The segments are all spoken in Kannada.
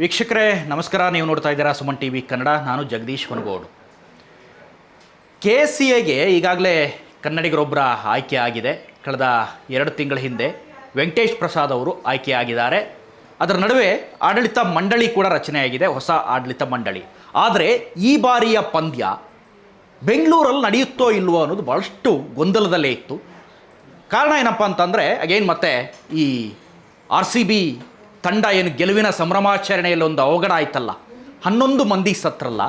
ವೀಕ್ಷಕರೇ ನಮಸ್ಕಾರ. ನೀವು ನೋಡ್ತಾ ಇದ್ದೀರಾ ಸುಮನ್ ಟಿ ವಿ ಕನ್ನಡ. ನಾನು ಜಗದೀಶ್ ಹೊನಗೋಡು. KCAಗೆ ಈಗಾಗಲೇ ಕನ್ನಡಿಗರೊಬ್ಬರ ಆಯ್ಕೆ ಆಗಿದೆ. ಕಳೆದ 2 ತಿಂಗಳ ಹಿಂದೆ ವೆಂಕಟೇಶ್ ಪ್ರಸಾದ್ ಅವರು ಆಯ್ಕೆಯಾಗಿದ್ದಾರೆ. ಅದರ ನಡುವೆ ಆಡಳಿತ ಮಂಡಳಿ ಕೂಡ ರಚನೆಯಾಗಿದೆ, ಹೊಸ ಆಡಳಿತ ಮಂಡಳಿ. ಆದರೆ ಈ ಬಾರಿಯ ಪಂದ್ಯ ಬೆಂಗಳೂರಲ್ಲಿ ನಡೆಯುತ್ತೋ ಇಲ್ವೋ ಅನ್ನೋದು ಭಾಳಷ್ಟು ಗೊಂದಲದಲ್ಲೇ ಇತ್ತು. ಕಾರಣ ಏನಪ್ಪ ಅಂತಂದರೆ ಅಗೇನ್ ಮತ್ತೆ ಈ RCB ತಂಡ ಏನು ಗೆಲುವಿನ ಸಂಭ್ರಮಾಚರಣೆಯಲ್ಲಿ ಒಂದು ಅವಘಡ ಆಯ್ತಲ್ಲ, 11 ಮಂದಿ ಸತ್ರಲ್ಲ,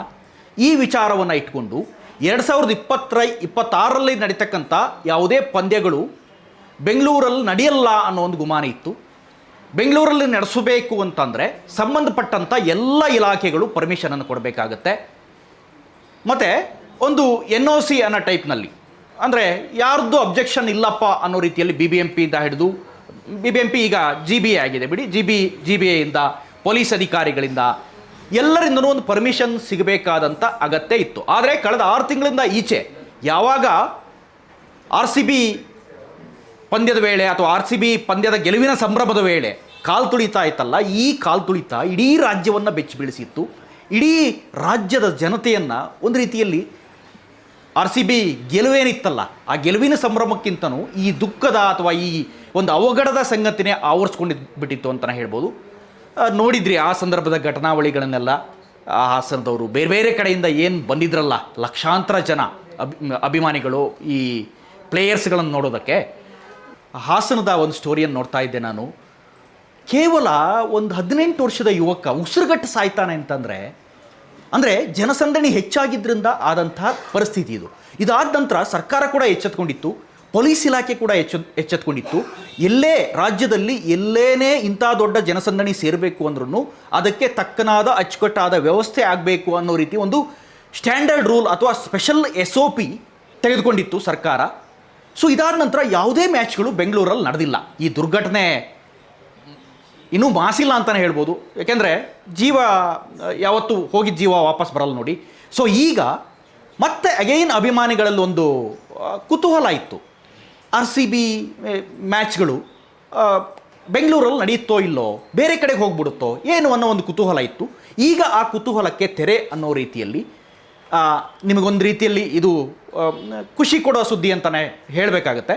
ಈ ವಿಚಾರವನ್ನು ಇಟ್ಕೊಂಡು 2026ರಲ್ಲಿ ನಡೀತಕ್ಕಂಥ ಯಾವುದೇ ಪಂದ್ಯಗಳು ಬೆಂಗಳೂರಲ್ಲಿ ನಡೆಯಲ್ಲ ಅನ್ನೋ ಒಂದು ಗುಮಾನ ಇತ್ತು. ಬೆಂಗಳೂರಲ್ಲಿ ನಡೆಸಬೇಕು ಅಂತಂದರೆ ಸಂಬಂಧಪಟ್ಟಂಥ ಎಲ್ಲ ಇಲಾಖೆಗಳು ಪರ್ಮಿಷನನ್ನು ಕೊಡಬೇಕಾಗತ್ತೆ. ಮತ್ತು ಒಂದು NOC ಅನ್ನೋ ಟೈಪ್ನಲ್ಲಿ, ಅಂದರೆ ಯಾರ್ದು ಅಬ್ಜೆಕ್ಷನ್ ಇಲ್ಲಪ್ಪ ಅನ್ನೋ ರೀತಿಯಲ್ಲಿ BBMPಯಿಂದ ಹಿಡಿದು, BBMP ಈಗ GBA ಆಗಿದೆ ಬಿಡಿ, GBAಯಿಂದ ಪೊಲೀಸ್ ಅಧಿಕಾರಿಗಳಿಂದ ಎಲ್ಲರಿಂದನೂ ಒಂದು ಪರ್ಮಿಷನ್ ಸಿಗಬೇಕಾದಂಥ ಅಗತ್ಯ ಇತ್ತು. ಆದರೆ ಕಳೆದ 6 ತಿಂಗಳಿಂದ ಈಚೆ ಯಾವಾಗ RCB ಪಂದ್ಯದ ವೇಳೆ ಅಥವಾ RCB ಪಂದ್ಯದ ಗೆಲುವಿನ ಸಂಭ್ರಮದ ವೇಳೆ ಕಾಲು ತುಳಿತಾ ಇತ್ತಲ್ಲ, ಈ ಕಾಲು ತುಳಿತ ಇಡೀ ರಾಜ್ಯವನ್ನು ಬೆಚ್ಚಿ ಬೀಳಿಸಿತ್ತು. ಇಡೀ ರಾಜ್ಯದ ಜನತೆಯನ್ನು ಒಂದು ರೀತಿಯಲ್ಲಿ RCB ಗೆಲುವೇನಿತ್ತಲ್ಲ, ಆ ಗೆಲುವಿನ ಸಂಭ್ರಮಕ್ಕಿಂತನೂ ಈ ದುಃಖದ ಅಥವಾ ಈ ಒಂದು ಅವಘಡದ ಸಂಗತಿನೇ ಆವರಿಸ್ಕೊಂಡು ಬಿಟ್ಟಿತ್ತು ಅಂತಲೇ ಹೇಳ್ಬೋದು. ನೋಡಿದ್ರಿ ಆ ಸಂದರ್ಭದ ಘಟನಾವಳಿಗಳನ್ನೆಲ್ಲ. ಆ ಹಾಸನದವರು ಬೇರೆ ಬೇರೆ ಕಡೆಯಿಂದ ಏನು ಬಂದಿದ್ರಲ್ಲ, ಲಕ್ಷಾಂತರ ಜನ ಅಭಿಮಾನಿಗಳು ಈ ಪ್ಲೇಯರ್ಸ್ಗಳನ್ನು ನೋಡೋದಕ್ಕೆ. ಹಾಸನದ ಒಂದು ಸ್ಟೋರಿಯನ್ನು ನೋಡ್ತಾ ಇದ್ದೆ ನಾನು. ಕೇವಲ ಒಂದು 18 ವರ್ಷದ ಯುವಕ ಉಸಿರುಗಟ್ಟು ಸಾಯ್ತಾನೆ ಅಂತಂದರೆ, ಅಂದರೆ ಜನಸಂದಣಿ ಹೆಚ್ಚಾಗಿದ್ದರಿಂದ ಆದಂಥ ಪರಿಸ್ಥಿತಿ ಇದು. ಇದಾದ ನಂತರ ಸರ್ಕಾರ ಕೂಡ ಎಚ್ಚೆತ್ಕೊಂಡಿತ್ತು, ಪೊಲೀಸ್ ಇಲಾಖೆ ಕೂಡ ಎಚ್ಚೆತ್ಕೊಂಡಿತ್ತು. ಎಲ್ಲೇ ರಾಜ್ಯದಲ್ಲಿ ಎಲ್ಲೇನೇ ಇಂಥ ದೊಡ್ಡ ಜನಸಂದಣಿ ಸೇರಬೇಕು ಅಂದ್ರೂ ಅದಕ್ಕೆ ತಕ್ಕನಾದ ಅಚ್ಚುಕಟ್ಟಾದ ವ್ಯವಸ್ಥೆ ಆಗಬೇಕು ಅನ್ನೋ ರೀತಿ ಒಂದು ಸ್ಟ್ಯಾಂಡರ್ಡ್ ರೂಲ್ ಅಥವಾ ಸ್ಪೆಷಲ್ SOP ತೆಗೆದುಕೊಂಡಿತ್ತು ಸರ್ಕಾರ. ಸೊ ಇದಾದ ನಂತರ ಯಾವುದೇ ಮ್ಯಾಚ್ಗಳು ಬೆಂಗಳೂರಲ್ಲಿ ನಡೆದಿಲ್ಲ. ಈ ದುರ್ಘಟನೆ ಇನ್ನೂ ಮಾಸಿಲ್ಲ ಅಂತಲೇ ಹೇಳ್ಬೋದು. ಯಾಕೆಂದರೆ ಜೀವ ಯಾವತ್ತು ಹೋಗಿದ್ದ ಜೀವ ವಾಪಸ್ ಬರಲ್ಲ ನೋಡಿ. ಸೊ ಈಗ ಮತ್ತೆ ಅಗೈನ್ ಅಭಿಮಾನಿಗಳಲ್ಲಿ ಒಂದು ಕುತೂಹಲ ಇತ್ತು. RCB ಮ್ಯಾಚ್ಗಳು ಬೆಂಗಳೂರಲ್ಲಿ ನಡೆಯುತ್ತೋ ಇಲ್ಲೋ, ಬೇರೆ ಕಡೆಗೆ ಹೋಗ್ಬಿಡುತ್ತೋ ಏನು ಅನ್ನೋ ಒಂದು ಕುತೂಹಲ ಇತ್ತು. ಈಗ ಆ ಕುತೂಹಲಕ್ಕೆ ತೆರೆ ಅನ್ನೋ ರೀತಿಯಲ್ಲಿ ನಿಮಗೊಂದು ರೀತಿಯಲ್ಲಿ ಇದು ಖುಷಿ ಕೊಡೋ ಸುದ್ದಿ ಅಂತಲೇ ಹೇಳಬೇಕಾಗತ್ತೆ.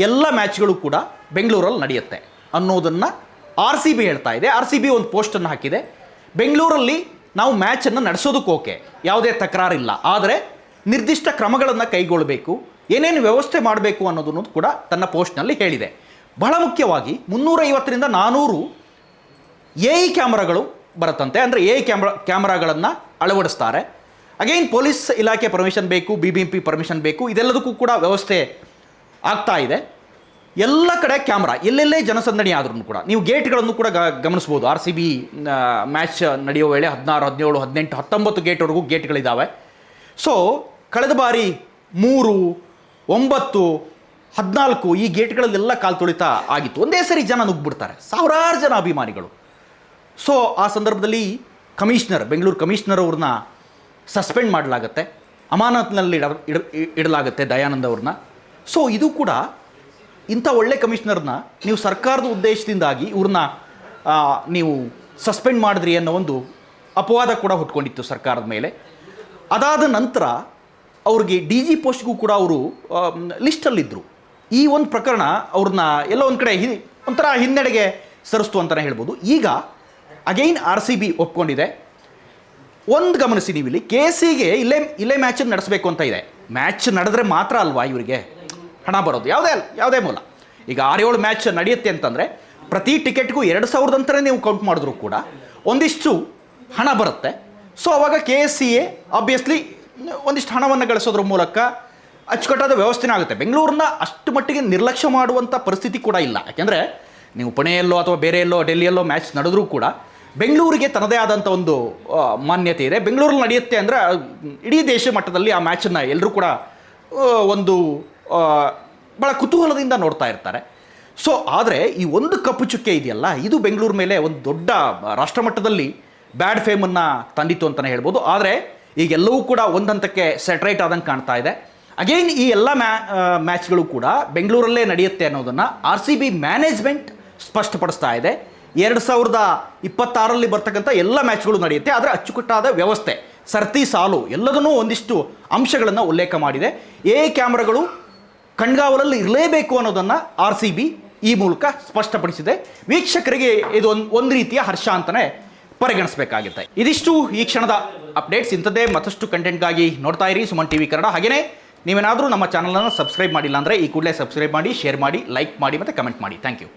ಎಲ್ಲ ಮ್ಯಾಚ್ಗಳು ಕೂಡ ಬೆಂಗಳೂರಲ್ಲಿ ನಡೆಯುತ್ತೆ ಅನ್ನೋದನ್ನು RCB ಹೇಳ್ತಾ ಇದೆ. RCB ಒಂದು ಪೋಸ್ಟನ್ನು ಹಾಕಿದೆ. ಬೆಂಗಳೂರಲ್ಲಿ ನಾವು ಮ್ಯಾಚನ್ನು ನಡೆಸೋದಕ್ಕೆ ಓಕೆ, ಯಾವುದೇ ತಕರಾರಿಲ್ಲ, ಆದರೆ ನಿರ್ದಿಷ್ಟ ಕ್ರಮಗಳನ್ನು ಕೈಗೊಳ್ಳಬೇಕು, ಏನೇನು ವ್ಯವಸ್ಥೆ ಮಾಡಬೇಕು ಅನ್ನೋದನ್ನು ಕೂಡ ತನ್ನ ಪೋಸ್ಟ್ನಲ್ಲಿ ಹೇಳಿದೆ. ಬಹಳ ಮುಖ್ಯವಾಗಿ 350ರಿಂದ 400 AI ಕ್ಯಾಮ್ರಾಗಳು ಬರುತ್ತಂತೆ. ಅಂದರೆ AI ಕ್ಯಾಮ್ರಾಗಳನ್ನು ಅಳವಡಿಸ್ತಾರೆ. ಅಗೈನ್ ಪೊಲೀಸ್ ಇಲಾಖೆ ಪರ್ಮಿಷನ್ ಬೇಕು, BBMP ಪರ್ಮಿಷನ್ ಬೇಕು, ಇದೆಲ್ಲದಕ್ಕೂ ಕೂಡ ವ್ಯವಸ್ಥೆ ಆಗ್ತಾ ಇದೆ. ಎಲ್ಲ ಕಡೆ ಕ್ಯಾಮ್ರಾ, ಎಲ್ಲೆಲ್ಲೇ ಜನಸಂದಣಿ ಆದ್ರೂ ಕೂಡ ನೀವು ಗೇಟ್ಗಳನ್ನು ಕೂಡ ಗಮನಿಸ್ಬೋದು. RCB ಮ್ಯಾಚ್ ನಡೆಯೋ ವೇಳೆ 16, 17, 18, 19 ಗೇಟ್ವರೆಗೂ ಗೇಟ್ಗಳಿದ್ದಾವೆ. ಸೊ ಕಳೆದ ಬಾರಿ 3, 9, 14 ಈ ಗೇಟ್ಗಳಲ್ಲೆಲ್ಲ ಕಾಲು ತುಳಿತ ಆಗಿತ್ತು. ಒಂದೇ ಸರಿ ಜನ ನುಗ್ಗಿಬಿಡ್ತಾರೆ, ಸಾವಿರಾರು ಜನ ಅಭಿಮಾನಿಗಳು. ಸೊ ಆ ಸಂದರ್ಭದಲ್ಲಿ ಬೆಂಗಳೂರು ಕಮಿಷನರ್ ಅವ್ರನ್ನ ಸಸ್ಪೆಂಡ್ ಮಾಡಲಾಗತ್ತೆ, ಅಮಾನತಿನಲ್ಲಿ ಇಡಲಾಗುತ್ತೆ ದಯಾನಂದ್ ಅವ್ರನ್ನ. ಸೊ ಇದು ಕೂಡ ಇಂಥ ಒಳ್ಳೆ ಕಮಿಷನರ್ನ ನೀವು ಸರ್ಕಾರದ ಉದ್ದೇಶದಿಂದಾಗಿ ಇವ್ರನ್ನ ನೀವು ಸಸ್ಪೆಂಡ್ ಮಾಡಿದ್ರಿ ಅನ್ನೋ ಒಂದು ಅಪವಾದ ಕೂಡ ಹುಟ್ಕೊಂಡಿತ್ತು ಸರ್ಕಾರದ ಮೇಲೆ. ಅದಾದ ನಂತರ ಅವ್ರಿಗೆ DG ಪೋಸ್ಟ್ಗೂ ಕೂಡ ಅವರು ಲಿಸ್ಟಲ್ಲಿದ್ದರು. ಈ ಒಂದು ಪ್ರಕರಣ ಅವ್ರನ್ನ ಎಲ್ಲ ಒಂದು ಕಡೆ ಒಂಥರ ಹಿನ್ನಡೆಗೆ ಸರಿಸ್ತು ಅಂತಲೇ ಹೇಳ್ಬೋದು. ಈಗ ಅಗೈನ್ RCB ಒಪ್ಕೊಂಡಿದೆ. ಒಂದು ಗಮನಿಸಿ ನೀವು, ಇಲ್ಲಿ KCಗೆ ಇಲ್ಲೇ ಮ್ಯಾಚನ್ನು ನಡೆಸಬೇಕು ಅಂತ ಇದೆ. ಮ್ಯಾಚ್ ನಡೆದ್ರೆ ಮಾತ್ರ ಅಲ್ವಾ ಇವರಿಗೆ ಹಣ ಬರೋದು, ಯಾವುದೇ ಮೂಲ. ಈಗ 6-7 ಮ್ಯಾಚ್ ನಡೆಯುತ್ತೆ ಅಂತಂದರೆ ಪ್ರತಿ ಟಿಕೆಟ್ಗೂ 2,000 ಅಂತಲೇ ನೀವು ಕೌಂಟ್ ಮಾಡಿದ್ರೂ ಕೂಡ ಒಂದಿಷ್ಟು ಹಣ ಬರುತ್ತೆ. ಸೊ ಅವಾಗ KCA ಆಬ್ವಿಯಸ್ಲಿ ಒಂದಿಷ್ಟು ಹಣವನ್ನು ಗಳಿಸೋದ್ರ ಮೂಲಕ ಅಚ್ಚುಕಟ್ಟಾದ ವ್ಯವಸ್ಥೆನೇ ಆಗುತ್ತೆ. ಬೆಂಗಳೂರನ್ನ ಅಷ್ಟು ಮಟ್ಟಿಗೆ ನಿರ್ಲಕ್ಷ್ಯ ಮಾಡುವಂಥ ಪರಿಸ್ಥಿತಿ ಕೂಡ ಇಲ್ಲ. ಯಾಕೆಂದರೆ ನೀವು ಪುಣೆಯಲ್ಲೋ ಅಥವಾ ಬೇರೆ ಎಲ್ಲೋ ಡೆಲ್ಲಿಯಲ್ಲೋ ಮ್ಯಾಚ್ ನಡೆದ್ರೂ ಕೂಡ ಬೆಂಗಳೂರಿಗೆ ತನ್ನದೇ ಆದಂಥ ಒಂದು ಮಾನ್ಯತೆ ಇದೆ. ಬೆಂಗಳೂರಲ್ಲಿ ನಡೆಯುತ್ತೆ ಅಂದರೆ ಇಡೀ ದೇಶ ಮಟ್ಟದಲ್ಲಿ ಆ ಮ್ಯಾಚನ್ನು ಎಲ್ಲರೂ ಕೂಡ ಒಂದು ಭಾಳ ಕುತೂಹಲದಿಂದ ನೋಡ್ತಾ ಇರ್ತಾರೆ. ಸೊ ಆದರೆ ಈ ಒಂದು ಕಪ್ಪು ಚುಕ್ಕೆ ಇದೆಯಲ್ಲ, ಇದು ಬೆಂಗಳೂರು ಮೇಲೆ ಒಂದು ದೊಡ್ಡ ರಾಷ್ಟ್ರಮಟ್ಟದಲ್ಲಿ ಬ್ಯಾಡ್ ಫೇಮನ್ನು ತಂದಿತ್ತು ಅಂತಲೇ ಹೇಳ್ಬೋದು. ಆದರೆ ಈಗೆಲ್ಲವೂ ಕೂಡ ಒಂದು ಹಂತಕ್ಕೆ ಸೆಟ್ರೈಟ್ ಆದಂಗೆ ಕಾಣ್ತಾ ಇದೆ. ಅಗೈನ್ ಈ ಎಲ್ಲ ಮ್ಯಾಚ್ಗಳು ಕೂಡ ಬೆಂಗಳೂರಲ್ಲೇ ನಡೆಯುತ್ತೆ ಅನ್ನೋದನ್ನು RCB ಮ್ಯಾನೇಜ್ಮೆಂಟ್ ಸ್ಪಷ್ಟಪಡಿಸ್ತಾ ಇದೆ. 2026ರಲ್ಲಿ ಬರ್ತಕ್ಕಂಥ ಎಲ್ಲ ಮ್ಯಾಚ್ಗಳು ನಡೆಯುತ್ತೆ. ಆದರೆ ಅಚ್ಚುಕಟ್ಟಾದ ವ್ಯವಸ್ಥೆ, ಸರ್ತಿ ಸಾಲು ಎಲ್ಲದನ್ನೂ ಒಂದಿಷ್ಟು ಅಂಶಗಳನ್ನು ಉಲ್ಲೇಖ ಮಾಡಿದೆ. ಕ್ಯಾಮ್ರಾಗಳು ಕಣ್ಗಾವಲಲ್ಲಿ ಇರಲೇಬೇಕು ಅನ್ನೋದನ್ನು RCB ಈ ಮೂಲಕ ಸ್ಪಷ್ಟಪಡಿಸಿದೆ. ವೀಕ್ಷಕರಿಗೆ ಇದು ಒಂದು ರೀತಿಯ ಹರ್ಷ ಅಂತಲೇ ಪರಿಗಣಿಸಬೇಕಾಗುತ್ತೆ. ಇದಿಷ್ಟು ಈ ಕ್ಷಣದ ಅಪ್ಡೇಟ್ಸ್. ಇಂಥದ್ದೇ ಮತ್ತಷ್ಟು ಕಂಟೆಂಟ್ಗಾಗಿ ನೋಡ್ತಾ ಇರಿ ಸುಮನ್ TV ಕನ್ನಡ. ಹಾಗೆಯೇ ನೀವೇನಾದರೂ ನಮ್ಮ ಚಾನಲನ್ನು ಸಬ್ಸ್ಕ್ರೈಬ್ ಮಾಡಿಲ್ಲ ಅಂದರೆ ಈ ಕೂಡಲೇ ಸಬ್ಸ್ಕ್ರೈಬ್ ಮಾಡಿ, ಶೇರ್ ಮಾಡಿ, ಲೈಕ್ ಮಾಡಿ ಮತ್ತು ಕಮೆಂಟ್ ಮಾಡಿ. Thank you.